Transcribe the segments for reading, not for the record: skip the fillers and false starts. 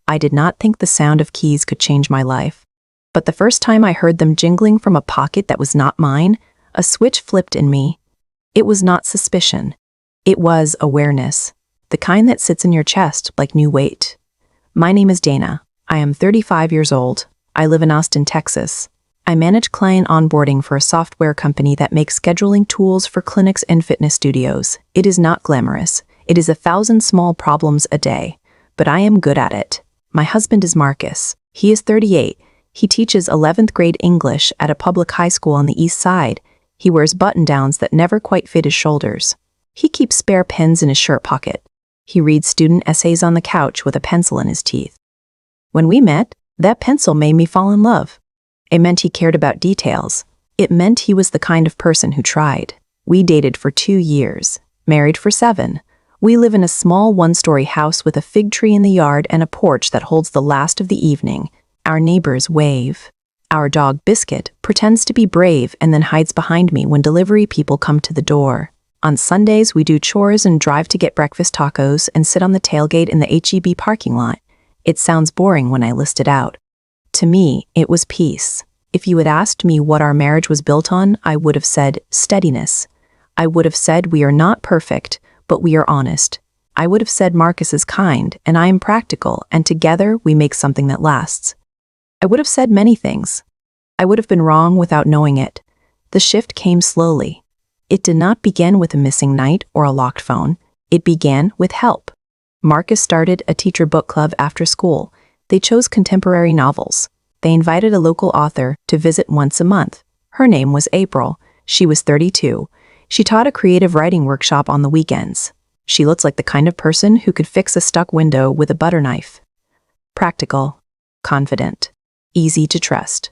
I did not think the sound of keys could change my life. But the first time I heard them jingling from a pocket that was not mine, a switch flipped in me. It was not suspicion. It was awareness, the kind that sits in your chest like new weight. My name is Dana. I am 35 years old. I live in Austin, Texas. I manage client onboarding for a software company that makes scheduling tools for clinics and fitness studios. It is not glamorous. It is 1,000 small problems a day, but I am good at it. My husband is Marcus. He is 38. He teaches 11th grade English at a public high school on the east side. He wears button-downs that never quite fit his shoulders. He keeps spare pens in his shirt pocket. He reads student essays on the couch with a pencil in his teeth. When we met, that pencil made me fall in love. It meant he cared about details. It meant he was the kind of person who tried. We dated for 2 years, married for 7. We live in a small one-story house with a fig tree in the yard and a porch that holds the last of the evening. Our neighbors wave. Our dog Biscuit pretends to be brave and then hides behind me when delivery people come to the door. On Sundays, we do chores and drive to get breakfast tacos and sit on the tailgate in the H-E-B parking lot. It sounds boring when I list it out. To me, it was peace. If you had asked me what our marriage was built on, I would have said steadiness. I would have said we are not perfect, but we are honest. I would have said Marcus is kind, and I am practical, and together we make something that lasts. I would have said many things. I would have been wrong without knowing it. The shift came slowly. It did not begin with a missing night or a locked phone. It began with help. Marcus started a teacher book club after school. They chose contemporary novels. They invited a local author to visit once a month. Her name was April. She was 32. She taught a creative writing workshop on the weekends. She looked like the kind of person who could fix a stuck window with a butter knife. Practical, confident, easy to trust.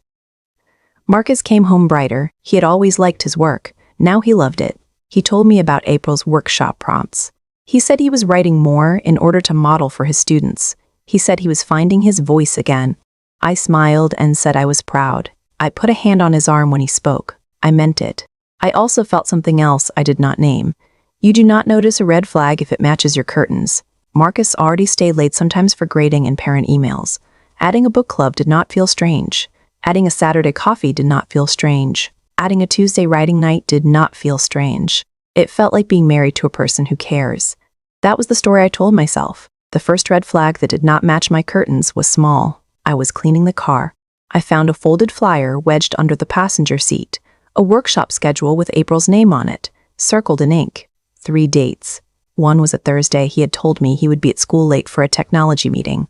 Marcus came home brighter. He had always liked his work. Now he loved it. He told me about April's workshop prompts. He said he was writing more in order to model for his students. He said he was finding his voice again. I smiled and said I was proud. I put a hand on his arm when he spoke. I meant it. I also felt something else I did not name. You do not notice a red flag if it matches your curtains. Marcus already stayed late sometimes for grading and parent emails. Adding a book club did not feel strange. Adding a Saturday coffee did not feel strange. Adding a Tuesday writing night did not feel strange. It felt like being married to a person who cares. That was the story I told myself. The first red flag that did not match my curtains was small. I was cleaning the car. I found a folded flyer wedged under the passenger seat, a workshop schedule with April's name on it, circled in ink. 3 dates. One was a Thursday. He had told me he would be at school late for a technology meeting.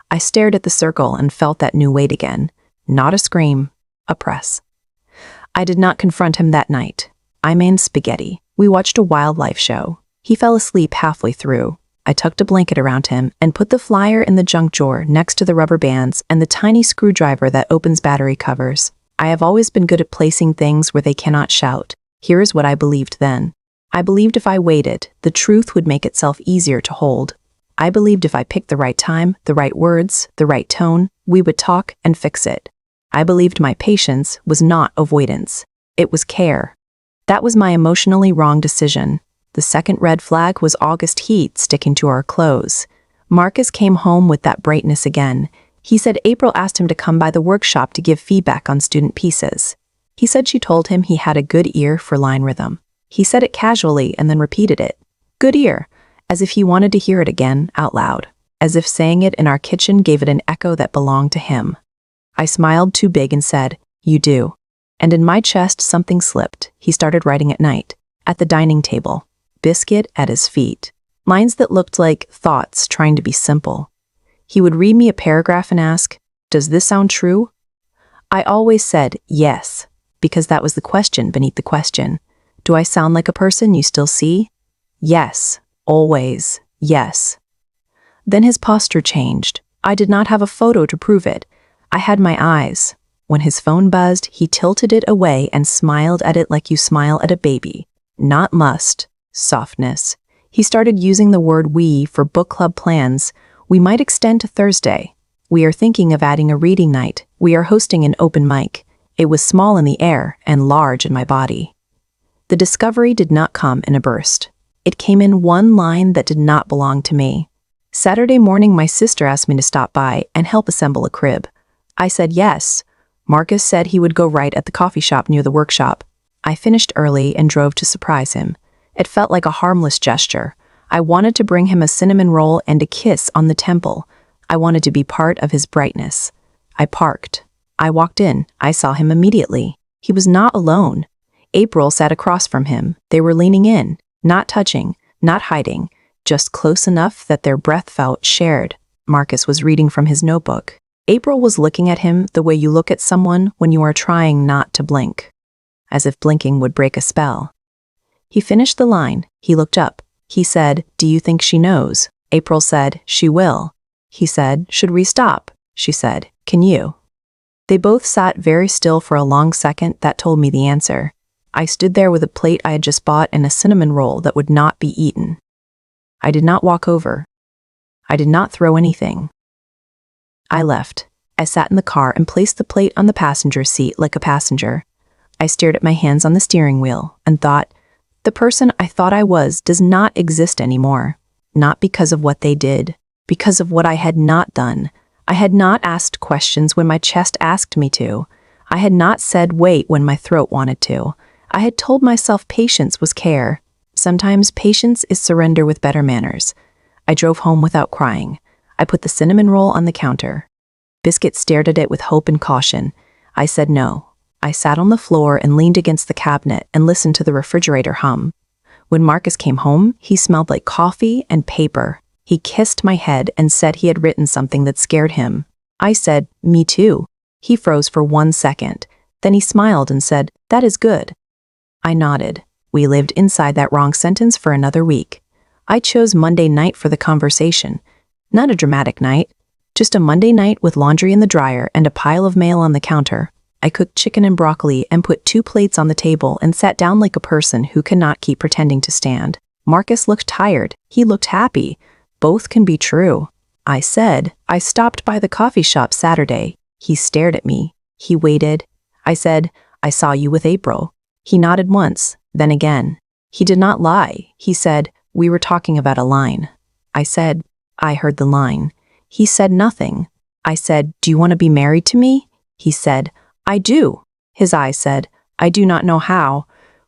I stared at the circle and felt that new weight again. Not a scream, a press. I did not confront him that night. I made spaghetti. We watched a wildlife show. He fell asleep halfway through. I tucked a blanket around him and put the flyer in the junk drawer next to the rubber bands and the tiny screwdriver that opens battery covers. I have always been good at placing things where they cannot shout. Here is what I believed then. I believed if I waited, the truth would make itself easier to hold. I believed if I picked the right time, the right words, the right tone, we would talk and fix it. I believed my patience was not avoidance. It was care. That was my emotionally wrong decision. The second red flag was August heat sticking to our clothes. Marcus came home with that brightness again. He said April asked him to come by the workshop to give feedback on student pieces. He said she told him he had a good ear for line rhythm. He said it casually and then repeated it. Good ear, as if he wanted to hear it again, out loud, as if saying it in our kitchen gave it an echo that belonged to him. I smiled too big and said, "You do." And in my chest something slipped. He started writing at night, at the dining table, Biscuit at his feet. Lines that looked like thoughts trying to be simple. He would read me a paragraph and ask, "Does this sound true?" I always said yes, because that was the question beneath the question. Do I sound like a person you still see? Yes, always, yes. Then his posture changed. I did not have a photo to prove it. I had my eyes. When his phone buzzed, he tilted it away and smiled at it like you smile at a baby. Not must, softness. He started using the word we for book club plans. We might extend to Thursday. We are thinking of adding a reading night. We are hosting an open mic. It was small in the air and large in my body. The discovery did not come in a burst. It came in one line that did not belong to me. Saturday morning, my sister asked me to stop by and help assemble a crib. I said yes. Marcus said he would go right at the coffee shop near the workshop. I finished early and drove to surprise him. It felt like a harmless gesture. I wanted to bring him a cinnamon roll and a kiss on the temple. I wanted to be part of his brightness. I parked. I walked in. I saw him immediately. He was not alone. April sat across from him. They were leaning in, not touching, not hiding, just close enough that their breath felt shared. Marcus was reading from his notebook. April was looking at him the way you look at someone when you are trying not to blink, as if blinking would break a spell. He finished the line. He looked up. He said, "Do you think she knows?" April said, "She will." He said, "Should we stop?" She said, "Can you?" They both sat very still for a long second. That told me the answer. I stood there with a plate I had just bought and a cinnamon roll that would not be eaten. I did not walk over. I did not throw anything. I left. I sat in the car and placed the plate on the passenger seat like a passenger. I stared at my hands on the steering wheel and thought, the person I thought I was does not exist anymore. Not because of what they did, because of what I had not done. I had not asked questions when my chest asked me to. I had not said wait when my throat wanted to. I had told myself patience was care. Sometimes patience is surrender with better manners. I drove home without crying. I put the cinnamon roll on the counter. Biscuit stared at it with hope and caution. I said no. I sat on the floor and leaned against the cabinet and listened to the refrigerator hum. When Marcus came home, he smelled like coffee and paper. He kissed my head and said he had written something that scared him. I said, "Me too." He froze for 1 second. Then he smiled and said, "That is good." I nodded. We lived inside that wrong sentence for another week. I chose Monday night for the conversation. Not a dramatic night, just a Monday night with laundry in the dryer and a pile of mail on the counter. I cooked chicken and broccoli and put 2 plates on the table and sat down like a person who cannot keep pretending to stand. Marcus looked tired. He looked happy. Both can be true. I said, "I stopped by the coffee shop Saturday." He stared at me. He waited. I said, "I saw you with April." He nodded once, then again. He did not lie. He said, "We were talking about a line." I said, "I heard the line." He said nothing. I said, "Do you want to be married to me?" He said, "I do." His eyes said, "I do not know how."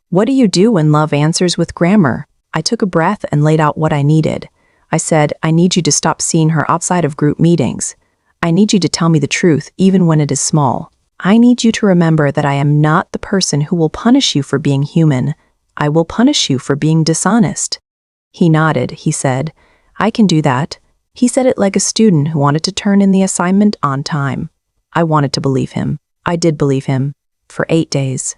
What do you do when love answers with grammar? I took a breath and laid out what I needed. I said, "I need you to stop seeing her outside of group meetings. I need you to tell me the truth, even when it is small. I need you to remember that I am not the person who will punish you for being human. I will punish you for being dishonest." He nodded. He said, "I can do that." He said it like a student who wanted to turn in the assignment on time. I wanted to believe him. I did believe him. For 8 days.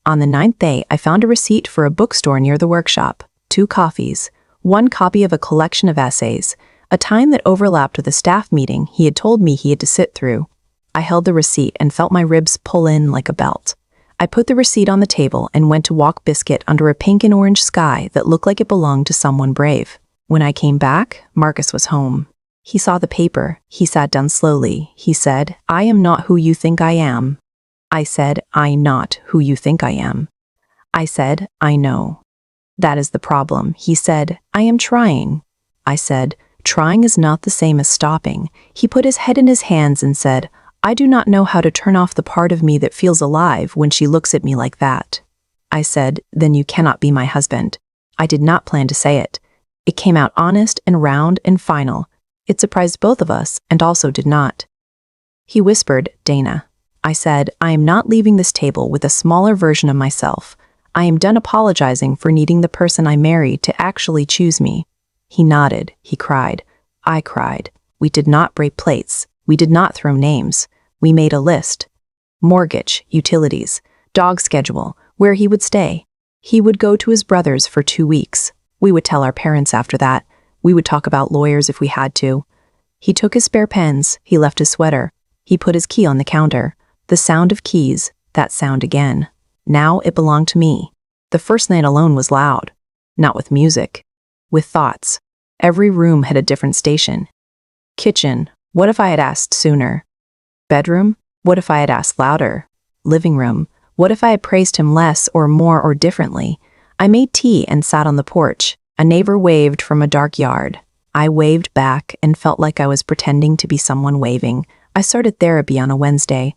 On the 9th day, I found a receipt for a bookstore near the workshop, 2 coffees, 1 copy of a collection of essays, a time that overlapped with a staff meeting he had told me he had to sit through. I held the receipt and felt my ribs pull in like a belt. I put the receipt on the table and went to walk Biscuit under a pink and orange sky that looked like it belonged to someone brave. When I came back, Marcus was home. He saw the paper. He sat down slowly. He said, "I am not who you think I am." I said, "I'm not who you think I am." I said, "I know." "That is the problem." He said, "I am trying." I said, "Trying is not the same as stopping." He put his head in his hands and said, "I do not know how to turn off the part of me that feels alive when she looks at me like that." I said, "Then you cannot be my husband." I did not plan to say it. It came out honest and round and final. It surprised both of us and also did not. He whispered, "Dana." I said, "I am not leaving this table with a smaller version of myself. I am done apologizing for needing the person I married to actually choose me." He nodded. He cried. I cried. We did not break plates. We did not throw names. We made a list. Mortgage, utilities, dog schedule, where he would stay. He would go to his brother's for 2 weeks. We would tell our parents after that. We would talk about lawyers if we had to. He took his spare pens. He left his sweater. He put his key on the counter. The sound of keys, that sound again. Now it belonged to me. The first night alone was loud. Not with music. With thoughts. Every room had a different station. Kitchen, what if I had asked sooner? Bedroom, what if I had asked louder? Living room, what if I had praised him less or more or differently? I made tea and sat on the porch. A neighbor waved from a dark yard. I waved back and felt like I was pretending to be someone waving. I started therapy on a Wednesday.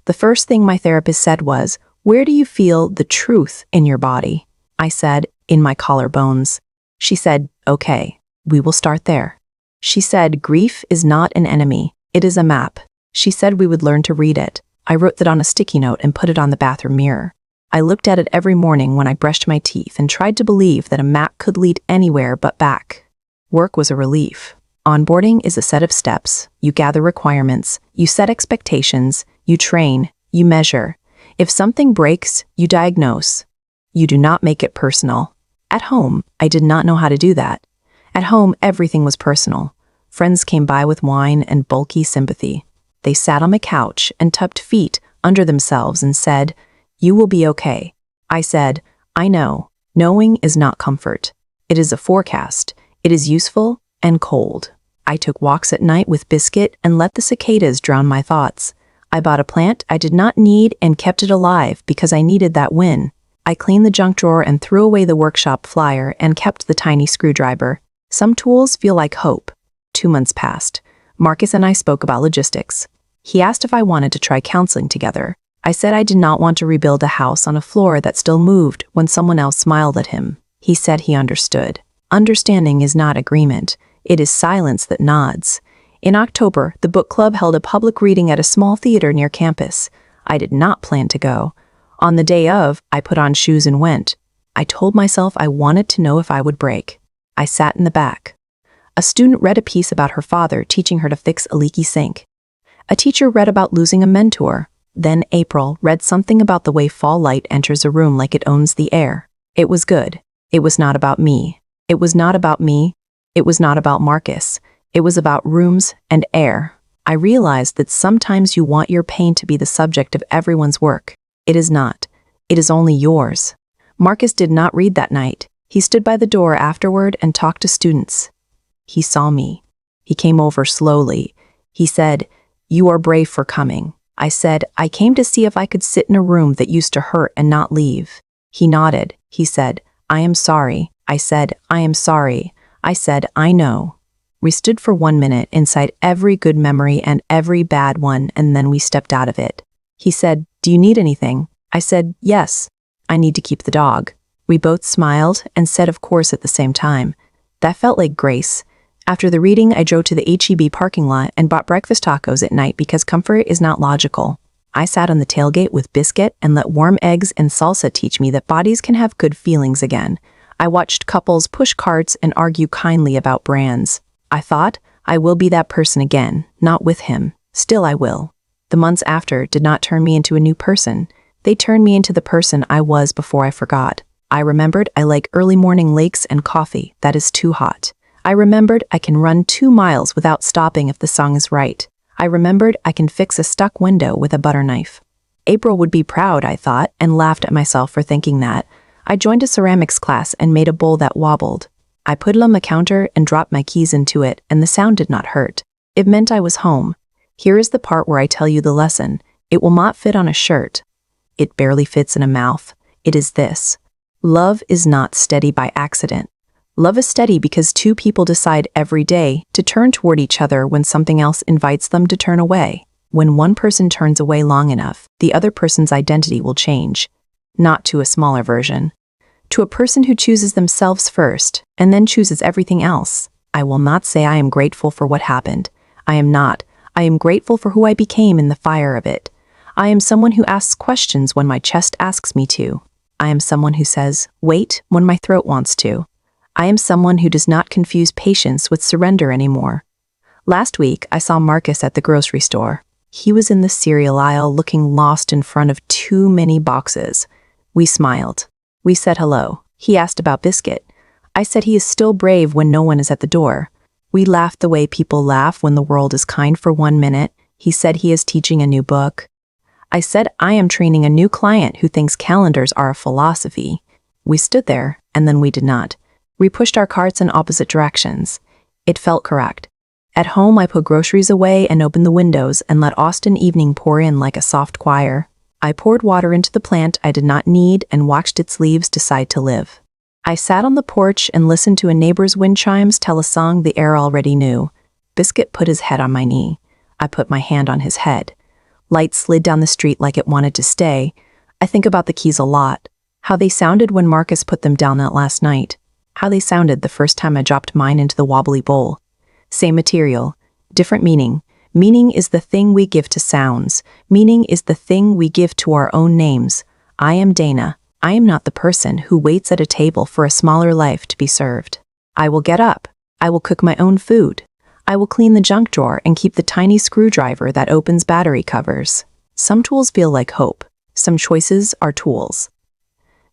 The first thing my therapist said was, "Where do you feel the truth in your body?" I said, "In my collarbones." She said, "Okay, we will start there." She said, "Grief is not an enemy, it is a map." She said we would learn to read it. I wrote that on a sticky note and put it on the bathroom mirror. I looked at it every morning when I brushed my teeth and tried to believe that a map could lead anywhere but back. Work was a relief. Onboarding is a set of steps. You gather requirements, you set expectations, you train, you measure. If something breaks, you diagnose. You do not make it personal. At home, I did not know how to do that. At home, everything was personal. Friends came by with wine and bulky sympathy. They sat on my couch and tucked feet under themselves and said, "You will be okay." I said, "I know. Knowing is not comfort. It is a forecast. It is useful and cold." I took walks at night with Biscuit and let the cicadas drown my thoughts. I bought a plant I did not need and kept it alive because I needed that win. I cleaned the junk drawer and threw away the workshop flyer and kept the tiny screwdriver. Some tools feel like hope. 2 months passed. Marcus and I spoke about logistics. He asked if I wanted to try counseling together. I said I did not want to rebuild a house on a floor that still moved when someone else smiled at him. He said he understood. Understanding is not agreement. It is silence that nods. In October, the book club held a public reading at a small theater near campus. I did not plan to go. On the day of, I put on shoes and went. I told myself I wanted to know if I would break. I sat in the back. A student read a piece about her father teaching her to fix a leaky sink. A teacher read about losing a mentor. Then April read something about the way fall light enters a room like it owns the air. It was good. It was not about me. It was not about me. It was not about Marcus. It was about rooms and air. I realized that sometimes you want your pain to be the subject of everyone's work. It is not. It is only yours. Marcus did not read that night. He stood by the door afterward and talked to students. He saw me. He came over slowly. He said, "You are brave for coming." I said, "I came to see if I could sit in a room that used to hurt and not leave." He nodded. He said, "I am sorry." I said, "I am sorry." I said, "I know." We stood for 1 minute inside every good memory and every bad one, and then we stepped out of it. He said, "Do you need anything?" I said, "Yes. I need to keep the dog." We both smiled and said of course at the same time. That felt like grace. After the reading, I drove to the H-E-B parking lot and bought breakfast tacos at night because comfort is not logical. I sat on the tailgate with Biscuit and let warm eggs and salsa teach me that bodies can have good feelings again. I watched couples push carts and argue kindly about brands. I thought, I will be that person again, not with him. Still I will. The months after did not turn me into a new person. They turned me into the person I was before I forgot. I remembered I like early morning lakes and coffee that is too hot. I remembered I can run 2 miles without stopping if the song is right. I remembered I can fix a stuck window with a butter knife. April would be proud, I thought, and laughed at myself for thinking that. I joined a ceramics class and made a bowl that wobbled. I put it on the counter and dropped my keys into it, and the sound did not hurt. It meant I was home. Here is the part where I tell you the lesson. It will not fit on a shirt. It barely fits in a mouth. It is this. Love is not steady by accident. Love is steady because 2 people decide every day to turn toward each other when something else invites them to turn away. When one person turns away long enough, the other person's identity will change. Not to a smaller version. To a person who chooses themselves first and then chooses everything else. I will not say I am grateful for what happened. I am not. I am grateful for who I became in the fire of it. I am someone who asks questions when my chest asks me to. I am someone who says, wait, when my throat wants to. I am someone who does not confuse patience with surrender anymore. Last week, I saw Marcus at the grocery store. He was in the cereal aisle looking lost in front of too many boxes. We smiled. We said hello. He asked about Biscuit. I said he is still brave when no one is at the door. We laughed the way people laugh when the world is kind for 1 minute. He said he is teaching a new book. I said I am training a new client who thinks calendars are a philosophy. We stood there, and then we did not. We pushed our carts in opposite directions. It felt correct. At home, I put groceries away and opened the windows and let Austin evening pour in like a soft choir. I poured water into the plant I did not need and watched its leaves decide to live. I sat on the porch and listened to a neighbor's wind chimes tell a song the air already knew. Biscuit put his head on my knee. I put my hand on his head. Light slid down the street like it wanted to stay. I think about the keys a lot. How they sounded when Marcus put them down that last night. How they sounded the first time I dropped mine into the wobbly bowl. Same material, different meaning. Meaning is the thing we give to sounds. Meaning is the thing we give to our own names. I am Dana. I am not the person who waits at a table for a smaller life to be served. I will get up. I will cook my own food. I will clean the junk drawer and keep the tiny screwdriver that opens battery covers. Some tools feel like hope. Some choices are tools.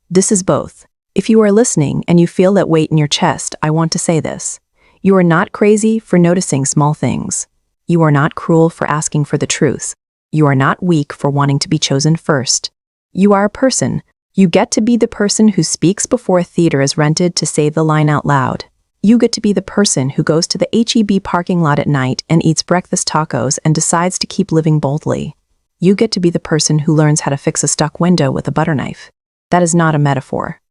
This is both. If you are listening and you feel that weight in your chest, I want to say this. You are not crazy for noticing small things. You are not cruel for asking for the truth. You are not weak for wanting to be chosen first. You are a person. You get to be the person who speaks before a theater is rented to say the line out loud. You get to be the person who goes to the H-E-B parking lot at night and eats breakfast tacos and decides to keep living boldly. You get to be the person who learns how to fix a stuck window with a butter knife. That is not a metaphor.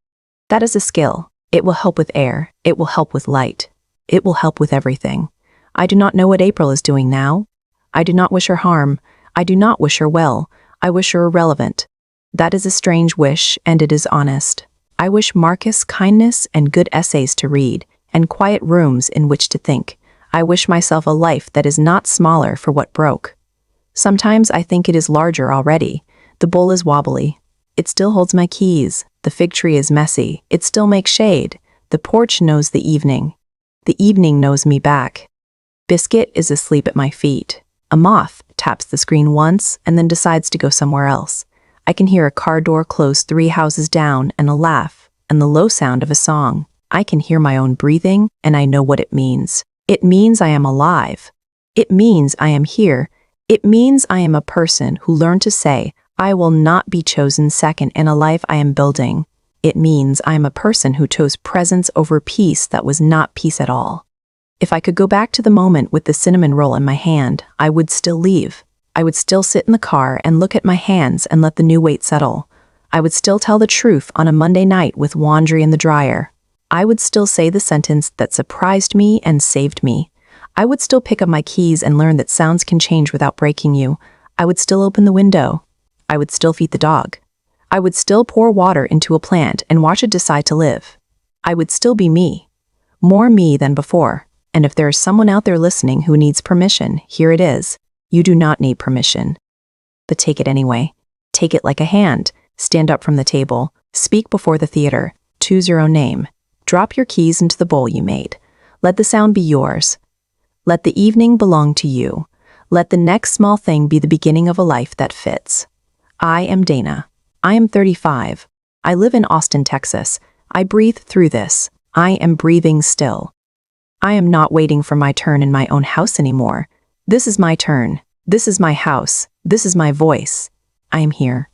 That is a skill. It will help with air. It will help with light. It will help with everything. I do not know what April is doing now. I do not wish her harm. I do not wish her well. I wish her irrelevant. That is a strange wish, and it is honest. I wish Marcus kindness and good essays to read, and quiet rooms in which to think. I wish myself a life that is not smaller for what broke. Sometimes I think it is larger already. The bowl is wobbly. It still holds my keys. The fig tree is messy. It still makes shade. The porch knows the evening. The evening knows me back. Biscuit is asleep at my feet. A moth taps the screen once and then decides to go somewhere else. I can hear a car door close 3 houses down and a laugh and the low sound of a song. I can hear my own breathing and I know what it means. It means I am alive. It means I am here. It means I am a person who learned to say, I will not be chosen second in a life I am building. It means I am a person who chose presence over peace that was not peace at all. If I could go back to the moment with the cinnamon roll in my hand, I would still leave. I would still sit in the car and look at my hands and let the new weight settle. I would still tell the truth on a Monday night with laundry in the dryer. I would still say the sentence that surprised me and saved me. I would still pick up my keys and learn that sounds can change without breaking you. I would still open the window. I would still feed the dog. I would still pour water into a plant and watch it decide to live. I would still be me. More me than before. And if there is someone out there listening who needs permission, here it is. You do not need permission. But take it anyway. Take it like a hand. Stand up from the table. Speak before the theater. Choose your own name. Drop your keys into the bowl you made. Let the sound be yours. Let the evening belong to you. Let the next small thing be the beginning of a life that fits. I am Dana. I am 35. I live in Austin, Texas. I breathe through this. I am breathing still. I am not waiting for my turn in my own house anymore. This is my turn. This is my house. This is my voice. I am here.